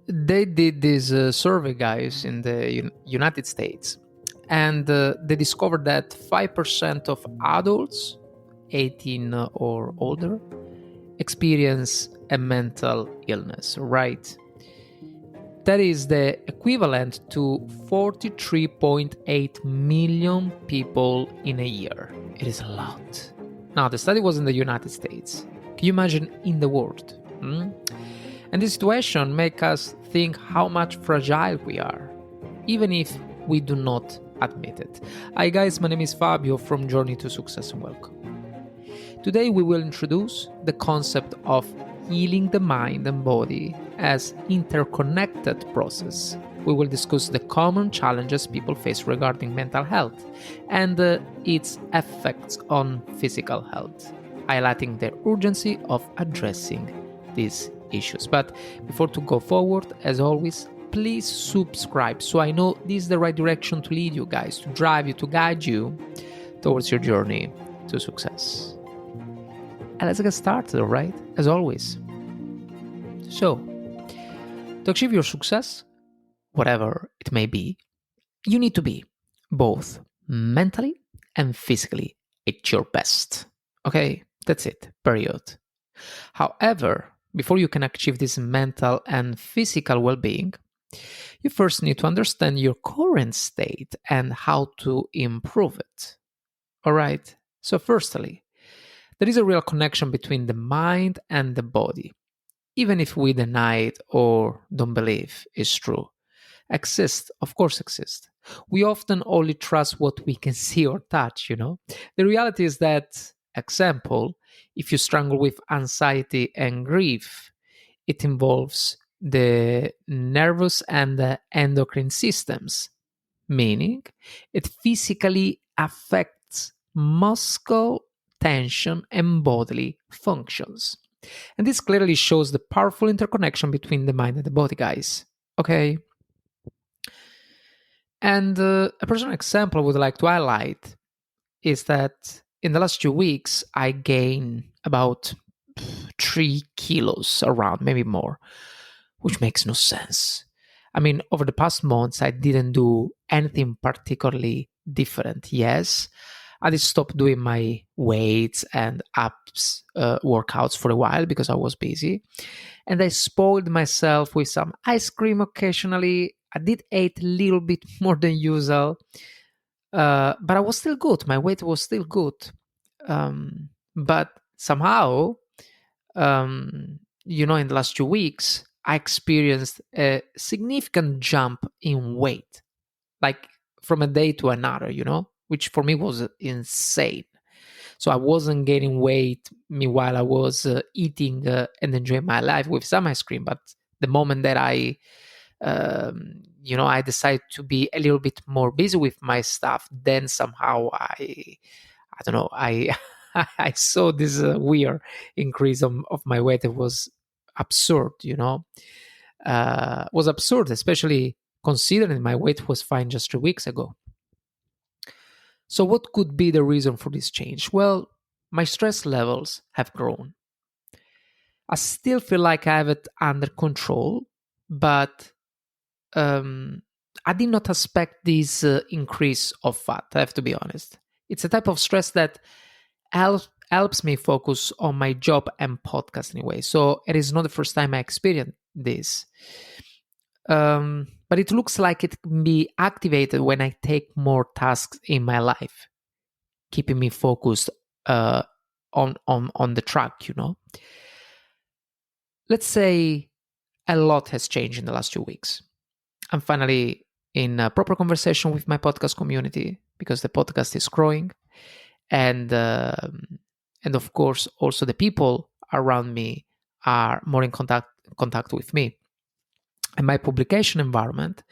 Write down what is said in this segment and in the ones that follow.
They did this survey, guys, in the United States, and they discovered that 5% of adults 18 or older experience a mental illness, right? That is the equivalent to 43.8 million people in a year. It is a lot. Now, the study was in the United States. Can you imagine in the world? And this situation makes us think how much fragile we are, even if we do not admit it. Hi guys, my name is Fabio from Journey to Success and welcome. Today we will introduce the concept of healing the mind and body as interconnected process. We will discuss the common challenges people face regarding mental health and its effects on physical health, highlighting the urgency of addressing these issues. But before to go forward, as always, please subscribe so I know this is the right direction to lead you guys, to drive you, to guide you towards your journey to success. And let's get started, all right? As always. So, to achieve your success, whatever it may be, you need to be both mentally and physically at your best. Okay? That's it. Period. However, before you can achieve this mental and physical well-being, you first need to understand your current state and how to improve it. All right? So, firstly, there is a real connection between the mind and the body, even if we deny it or don't believe it's true. Exists, of course, exists. We often only trust what we can see or touch, The reality is that, example, if you struggle with anxiety and grief, it involves the nervous and the endocrine systems, meaning it physically affects muscle tension and bodily functions. And this clearly shows the powerful interconnection between the mind and the body, guys. Okay? And a personal example I would like to highlight is that in the last 2 weeks, I gained about 3 kilos around, maybe more, which makes no sense. I mean, over the past months, I didn't do anything particularly different. Yes, I did stop doing my weights and abs workouts for a while because I was busy. And I spoiled myself with some ice cream occasionally. I did eat a little bit more than usual. But I was still good. My weight was still good. But somehow, in the last 2 weeks, I experienced a significant jump in weight, like from a day to another, which for me was insane. So I wasn't gaining weight meanwhile I was eating and enjoying my life with some ice cream. But the moment that I decided to be a little bit more busy with my stuff, then somehow I don't know, I I saw this weird increase of my weight. It was absurd, was absurd, especially considering my weight was fine just 3 weeks ago. So what could be the reason for this change? Well, my stress levels have grown. I still feel like I have it under control, but I did not expect this increase of fat, I have to be honest. It's a type of stress that helps me focus on my job and podcast anyway. So it is not the first time I experienced this. But it looks like it can be activated when I take more tasks in my life, keeping me focused on the track, Let's say a lot has changed in the last 2 weeks. I'm finally in a proper conversation with my podcast community because the podcast is growing. And of course, also the people around me are more in contact with me. And my publication environment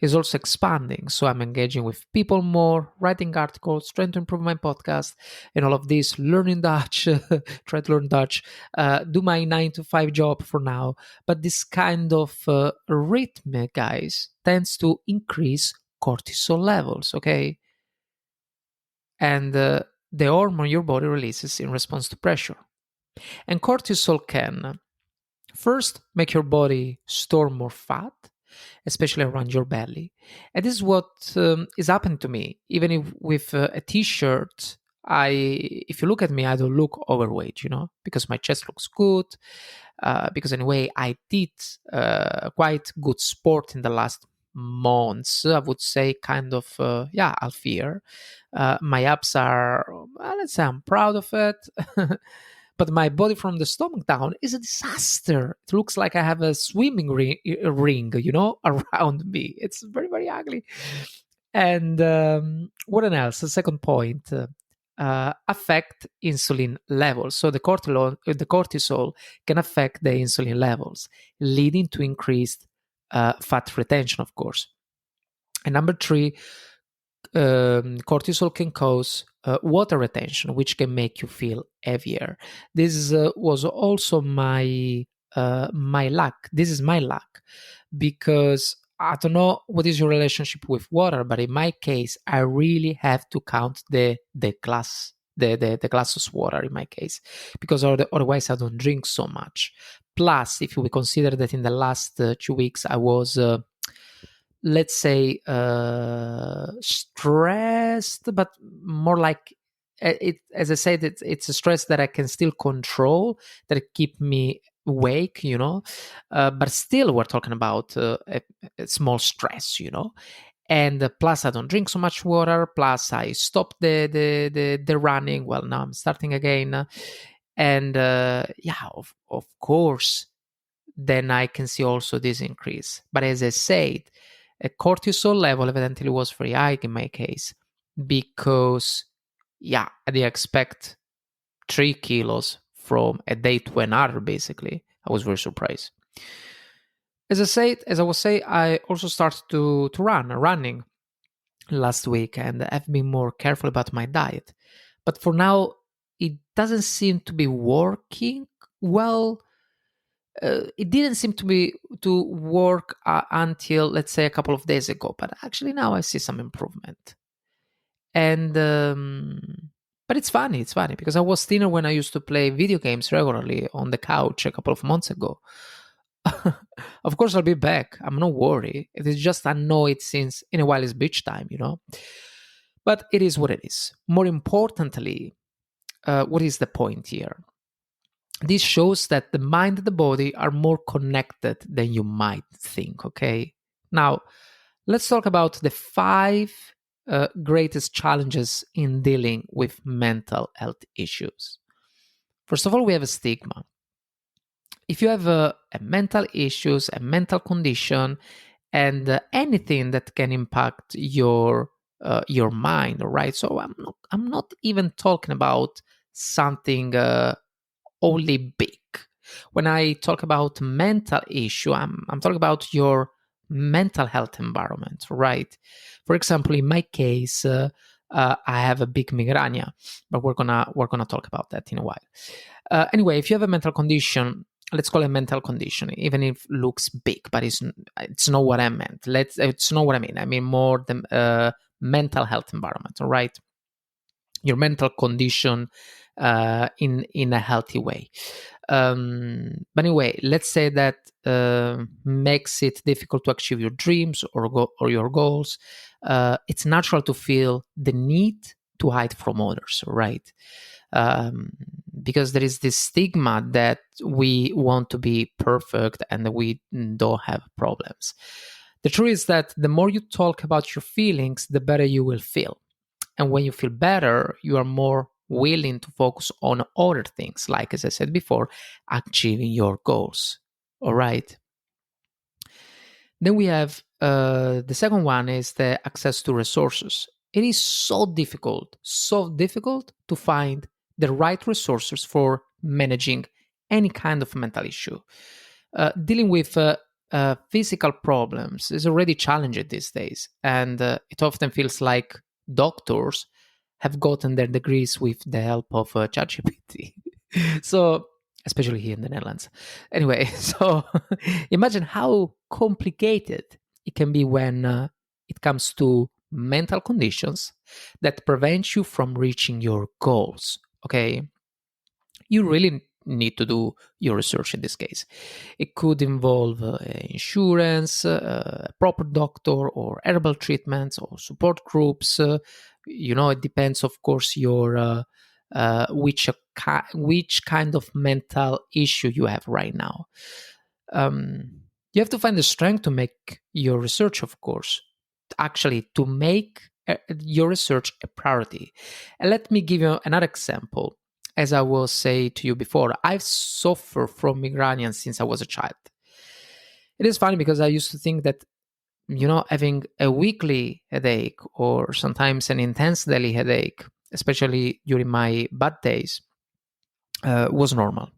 is also expanding. So I'm engaging with people more, writing articles, trying to improve my podcast, and all of this, learning Dutch, try to learn Dutch, do my 9-to-5 job for now. But this kind of rhythm, guys, tends to increase cortisol levels, okay? And the hormone your body releases in response to pressure. And cortisol can First, make your body store more fat, especially around your belly. And this is what is happening to me. Even if with a t-shirt, if you look at me, I don't look overweight, because my chest looks good. Because anyway, I did quite good sport in the last months. I would say kind of, healthier. My abs are, let's say I'm proud of it. But my body from the stomach down is a disaster. It looks like I have a swimming ring, around me. It's very, very ugly. And what else? The second point, affect insulin levels. So the cortisol can affect the insulin levels, leading to increased fat retention, of course. And number three, cortisol can cause water retention, which can make you feel heavier. This was also my luck. This is my luck because I don't know what is your relationship with water, but in my case, I really have to count the glass. The glasses of water in my case, because otherwise I don't drink so much. Plus, if we consider that in the last 2 weeks I was let's say stressed, but more like it, as I said, it's a stress that I can still control, that keep me awake, but still we're talking about a small stress, and plus I don't drink so much water, plus I stopped the running. Well, now I'm starting again, and of course then I can see also this increase. But as I said, a cortisol level evidently was very high in my case because, I did expect 3 kilos from a day to another, basically. I was very surprised. As I was saying, I also started to running last week, and I've been more careful about my diet. But for now, it doesn't seem to be working well. It didn't seem to work until, let's say, a couple of days ago, but actually now I see some improvement. And but it's funny because I was thinner when I used to play video games regularly on the couch a couple of months ago. Of course I'll be back, I'm not worried. It is just annoyed since in a while it's beach time, but it is what it is. More importantly, what is the point here? This shows that the mind and the body are more connected than you might think, okay? Now, let's talk about the 5 greatest challenges in dealing with mental health issues. First of all, we have a stigma. If you have a mental issues, a mental condition, and anything that can impact your mind, all right? So I'm not even talking about something only big. When I talk about mental issue, I'm talking about your mental health environment, right? For example, in my case, I have a big migraña, but we're gonna talk about that in a while. Anyway, if you have a mental condition, let's call it a mental condition, even if it looks big, but it's not what I meant. It's not what I mean. I mean more the mental health environment, all right? Your mental condition in a healthy way. But anyway, let's say that makes it difficult to achieve your dreams or your goals. It's natural to feel the need to hide from others, right? Because there is this stigma that we want to be perfect and that we don't have problems. The truth is that the more you talk about your feelings, the better you will feel. And when you feel better, you are more willing to focus on other things, like, as I said before, achieving your goals. All right. Then we have the second one is the access to resources. It is so difficult to find the right resources for managing any kind of mental issue. Dealing with physical problems is already challenging these days, and it often feels like doctors have gotten their degrees with the help of ChatGPT. So, especially here in the Netherlands. Anyway, so imagine how complicated it can be when it comes to mental conditions that prevent you from reaching your goals. Okay, you really need to do your research in this case. It could involve insurance, a proper doctor, or herbal treatments, or support groups. It depends, of course, your which kind of mental issue you have right now. You have to find the strength to make your research, of course, actually to make your research a priority. And let me give you another example. As I will say to you before, I've suffered from migraine since I was a child. It is funny because I used to think that, having a weekly headache or sometimes an intense daily headache, especially during my bad days, was normal.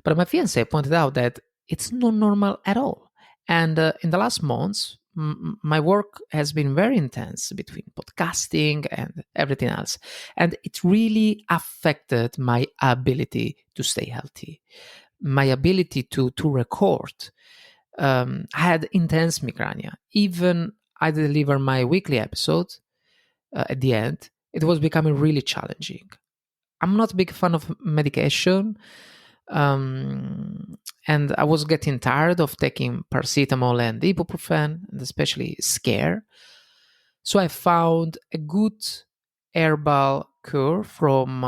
But my fiance pointed out that it's not normal at all. And in the last months, my work has been very intense between podcasting and everything else. And it really affected my ability to stay healthy, my ability to record. I had intense migraine. Even I deliver my weekly episode at the end, it was becoming really challenging. I'm not a big fan of medication. And I was getting tired of taking paracetamol and ibuprofen, and especially scare. So I found a good herbal cure from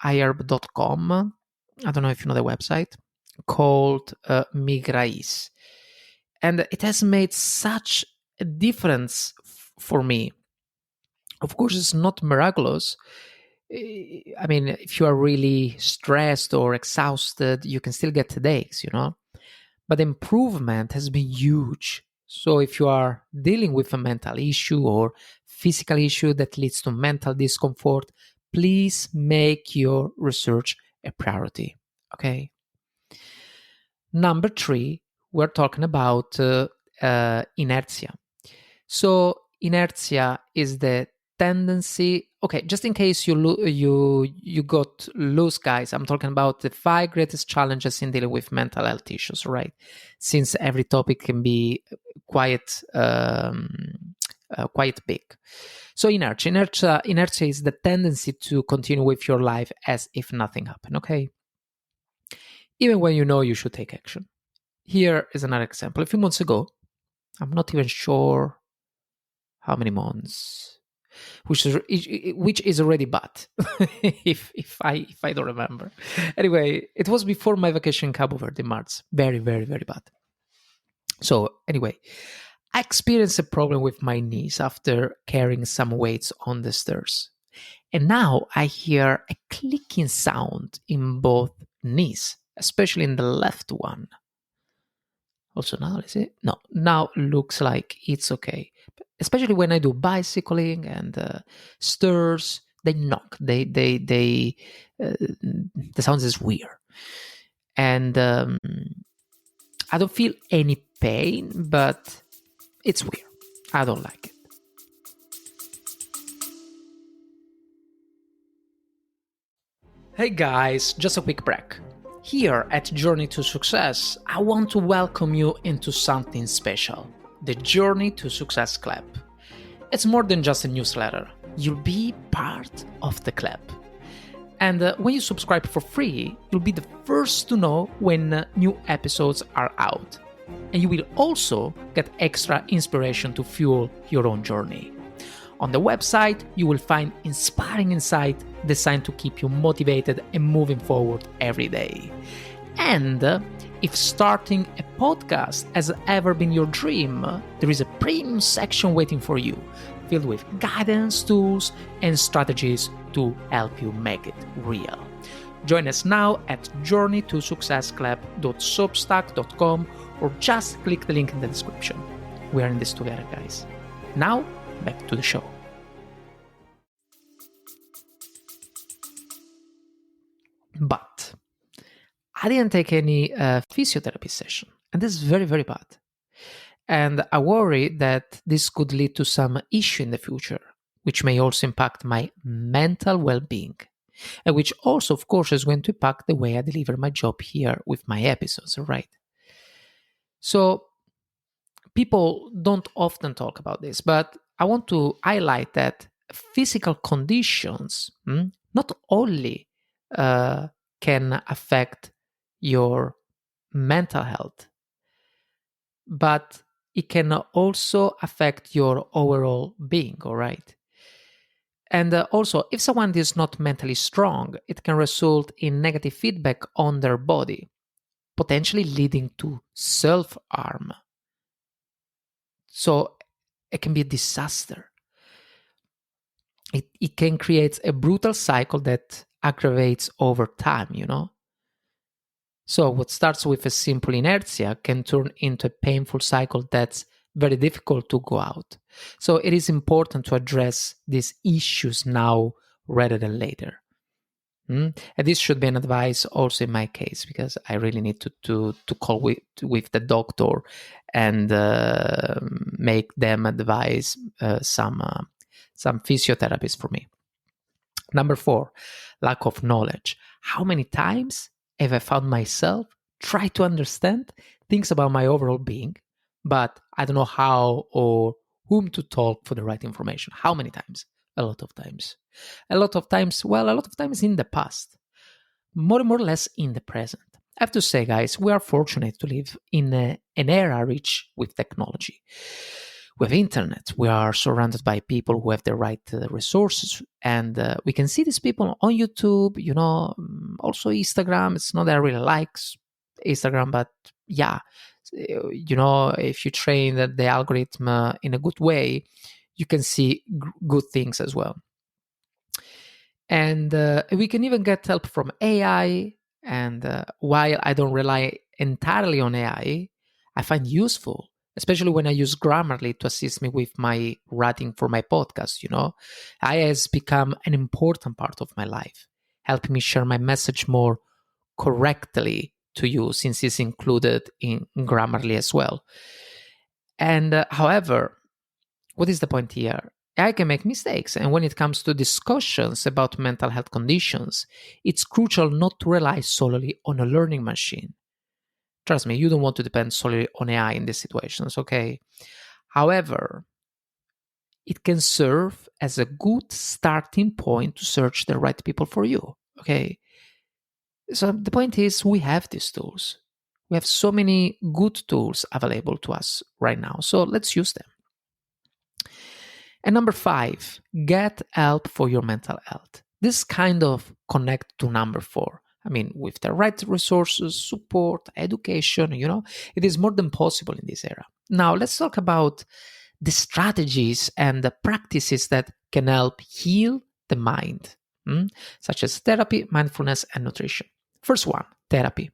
iherb.com. I don't know if you know the website, called Migrais. And it has made such a difference for me. Of course, it's not miraculous. I mean, if you are really stressed or exhausted, you can still get headaches, But the improvement has been huge. So if you are dealing with a mental issue or physical issue that leads to mental discomfort, please make your research a priority. Okay. Number 3, we're talking about inertia. So inertia is the tendency. Okay, just in case you got loose, guys, I'm talking about the 5 greatest challenges in dealing with mental health issues, right? Since every topic can be quite big. So inertia is the tendency to continue with your life as if nothing happened. Okay, even when you know you should take action. Here is another example. A few months ago, I'm not even sure how many months, which is already bad if I don't remember. Anyway, it was before my vacation in Cabo Verde in March. Very, very, very bad. So anyway, I experienced a problem with my knees after carrying some weights on the stairs. And now I hear a clicking sound in both knees, especially in the left one. Also now, is it? No, now looks like it's okay. Especially when I do bicycling and stairs, they knock. The sound is weird. And I don't feel any pain, but it's weird. I don't like it. Hey guys, just a quick break. Here at Journey to Success, I want to welcome you into something special, the Journey to Success Club. It's more than just a newsletter. You'll be part of the club. And when you subscribe for free, you'll be the first to know when new episodes are out. And you will also get extra inspiration to fuel your own journey. On the website, you will find inspiring insight designed to keep you motivated and moving forward every day. And if starting a podcast has ever been your dream, there is a premium section waiting for you, filled with guidance, tools, and strategies to help you make it real. Join us now at journeytosuccessclub.substack.com or just click the link in the description. We are in this together, guys. Now, back to the show. But I didn't take any physiotherapy session, and this is very, very bad. And I worry that this could lead to some issue in the future, which may also impact my mental well-being, and which also, of course, is going to impact the way I deliver my job here with my episodes, right? So people don't often talk about this, but I want to highlight that physical conditions not only can affect your mental health, but it can also affect your overall being, all right? And also, if someone is not mentally strong, it can result in negative feedback on their body, potentially leading to self harm. So it can be a disaster. It can create a brutal cycle that aggravates over time, you know? So what starts with a simple inertia can turn into a painful cycle that's very difficult to go out. So it is important to address these issues now rather than later. And this should be an advice also in my case, because I really need to call with the doctor and make them advise some physiotherapists for me. Number 4, lack of knowledge. How many times have I found myself try to understand things about my overall being, but I don't know how or whom to talk for the right information? How many times? A lot of times. A lot of times, well, a lot of times in the past, more and more or less in the present. I have to say, guys, we are fortunate to live in an era rich with technology. We have internet. We are surrounded by people who have the right resources, and we can see these people on YouTube. Also Instagram. It's not that I really like Instagram, but yeah, if you train the algorithm in a good way, you can see good things as well. And we can even get help from AI. And while I don't rely entirely on AI, I find useful, especially when I use Grammarly to assist me with my writing for my podcast. AI has become an important part of my life, helping me share my message more correctly to you, since it's included in Grammarly as well. And however, what is the point here? I can make mistakes, and when it comes to discussions about mental health conditions, it's crucial not to rely solely on a learning machine. Trust me, you don't want to depend solely on AI in these situations, okay? However, it can serve as a good starting point to search the right people for you, okay? So the point is, we have these tools. We have so many good tools available to us right now, so let's use them. And number 5, get help for your mental health. This kind of connect to number 4. I mean, with the right resources, support, education, it is more than possible in this era. Now, let's talk about the strategies and the practices that can help heal the mind, such as therapy, mindfulness, and nutrition. First one, therapy.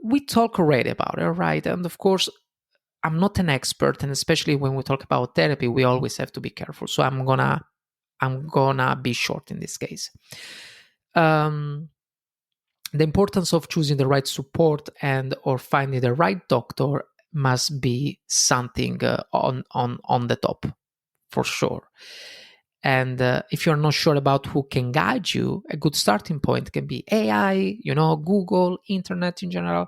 We talk already about it, right? And of course, I'm not an expert, and especially when we talk about therapy, we always have to be careful. So I'm gonna be short in this case. The importance of choosing the right support and or finding the right doctor must be something on the top for sure. And if you're not sure about who can guide you, a good starting point can be AI, Google, internet in general.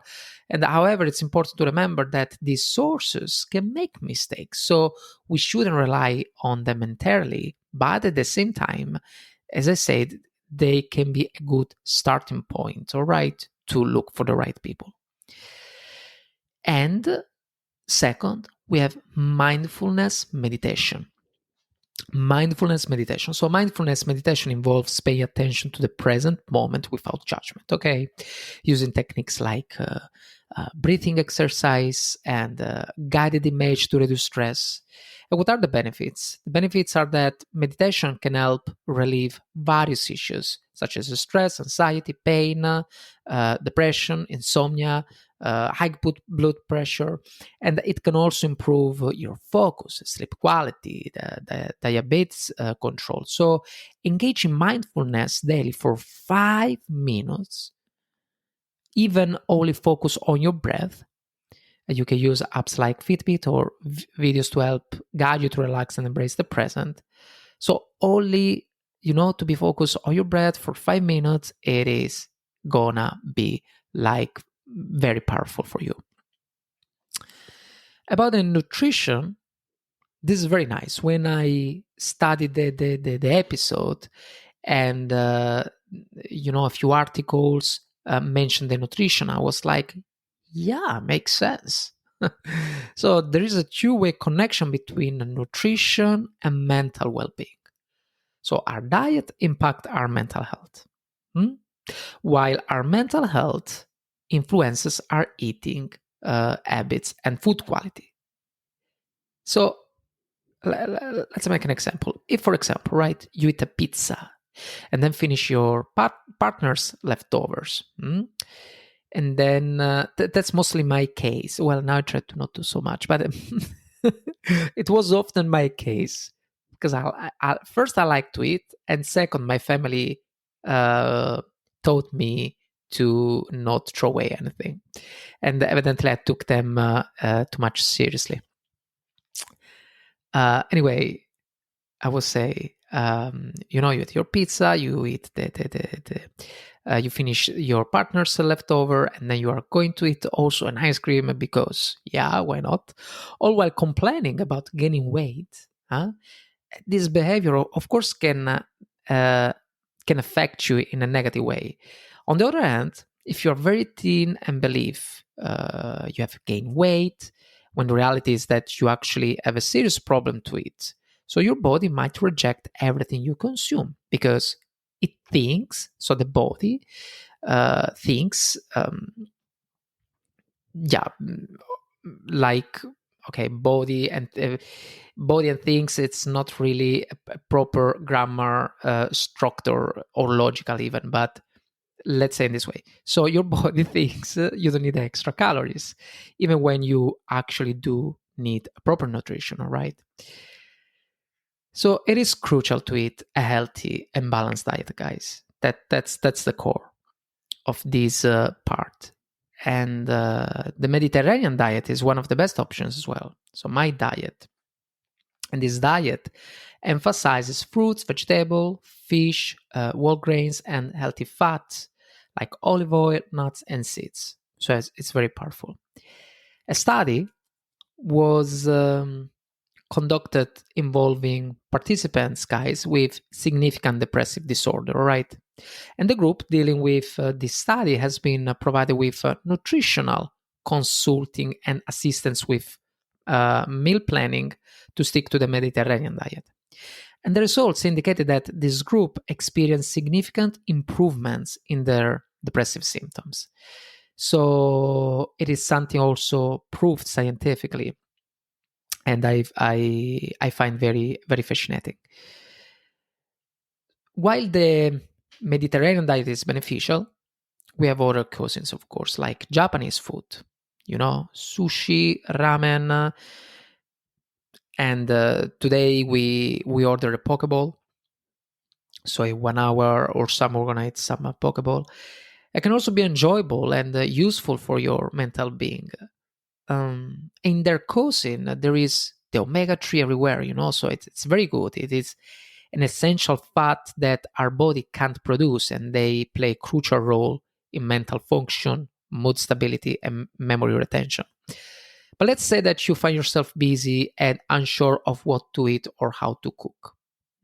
And however, it's important to remember that these sources can make mistakes. So we shouldn't rely on them entirely. But at the same time, as I said, they can be a good starting point, all right, to look for the right people. And second, we have mindfulness meditation. So mindfulness meditation involves paying attention to the present moment without judgment, okay? Using techniques like breathing exercise and guided image to reduce stress. And what are the benefits? The benefits are that meditation can help relieve various issues such as stress, anxiety, pain, depression, insomnia, high blood pressure, and it can also improve your focus, sleep quality, the diabetes control. So engage in mindfulness daily for 5 minutes, even only focus on your breath. You can use apps like Fitbit or videos to help guide you to relax and embrace the present. So only, to be focused on your breath for 5 minutes, it is gonna be like very powerful for you. About the nutrition, this is very nice. When I studied the episode and a few articles mentioned the nutrition, I was like, yeah, makes sense. So there is a two-way connection between nutrition and mental well-being. So our diet impacts our mental health, while our mental health influences our eating habits and food quality. So let's make an example. If, for example, right, you eat a pizza and then finish your partner's leftovers, and then that's mostly my case. Well, now I try to not do so much, but it was often my case because first I like to eat, and second, my family taught me to not throw away anything, and evidently I took them too much seriously. Anyway, I would say, you eat your pizza, you eat you finish your partner's leftover, and then you are going to eat also an ice cream because, yeah, why not? All while complaining about gaining weight. Huh? This behavior, of course, can affect you in a negative way. On the other hand, if you're very thin and believe you have gained weight, when the reality is that you actually have a serious problem to eat, so your body might reject everything you consume because it thinks, so the body thinks, like, okay, body and thinks it's not really a proper grammar structure or logical even, but let's say in this way. So your body thinks you don't need extra calories, even when you actually do need a proper nutrition, all right? So it is crucial to eat a healthy and balanced diet, guys. That's the core of this part. And the Mediterranean diet is one of the best options as well. So my diet, and this diet emphasizes fruits, vegetable, fish, whole grains, and healthy fats like olive oil, nuts, and seeds. So it's very powerful. A study was conducted involving participants, guys, with significant depressive disorder, all right? And the group dealing with this study has been provided with nutritional consulting and assistance with meal planning to stick to the Mediterranean diet. And the results indicated that this group experienced significant improvements in their depressive symptoms. So it is something also proved scientifically, and I find very, very fascinating. While the Mediterranean diet is beneficial, we have other cuisines, of course, like Japanese food, sushi, ramen, and today we order a poke bowl. So in 1 hour or some, we're gonna eat some poke bowl. It can also be enjoyable and useful for your mental being. In their cuisine, there is the omega-3 everywhere, so it's very good. It is an essential fat that our body can't produce, and they play a crucial role in mental function, mood stability, and memory retention. But let's say that you find yourself busy and unsure of what to eat or how to cook.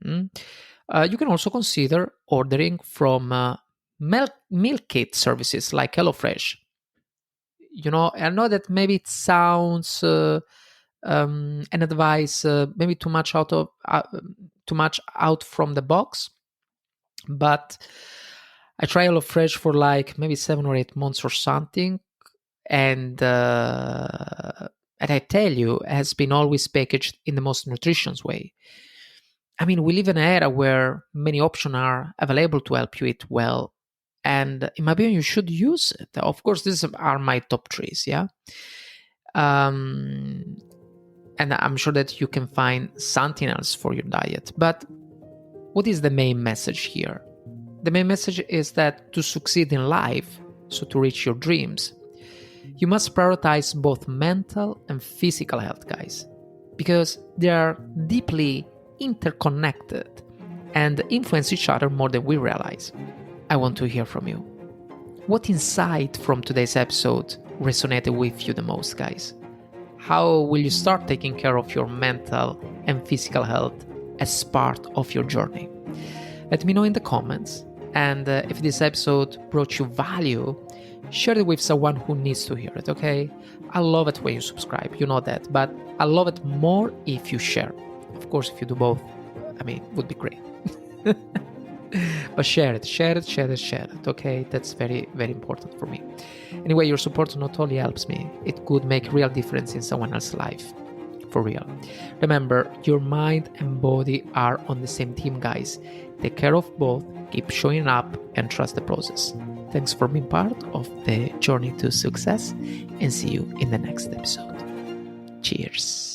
You can also consider ordering from meal kit services like HelloFresh. I know that maybe it sounds an advice maybe too much out from the box, but I try HelloFresh for like maybe 7 or 8 months or something, and I tell you, it has been always packaged in the most nutritious way. I mean, we live in an era where many options are available to help you eat well, and in my opinion, you should use it. Of course, these are my top 3s, yeah. And I'm sure that you can find something else for your diet. But what is the main message here? The main message is that to succeed in life, so to reach your dreams, you must prioritize both mental and physical health, guys, because they are deeply interconnected and influence each other more than we realize. I want to hear from you. What insight from today's episode resonated with you the most, guys? How will you start taking care of your mental and physical health as part of your journey? Let me know in the comments, And if this episode brought you value, share it with someone who needs to hear it, okay? I love it when you subscribe, you know that, but I love it more if you share. Of course, if you do both, it would be great. But share it, okay? That's very, very important for me. Anyway, your support not only helps me, it could make real difference in someone else's life. For real. Remember, your mind and body are on the same team, guys. Take care of both, keep showing up, and trust the process. Thanks for being part of the journey to success, and see you in the next episode. Cheers.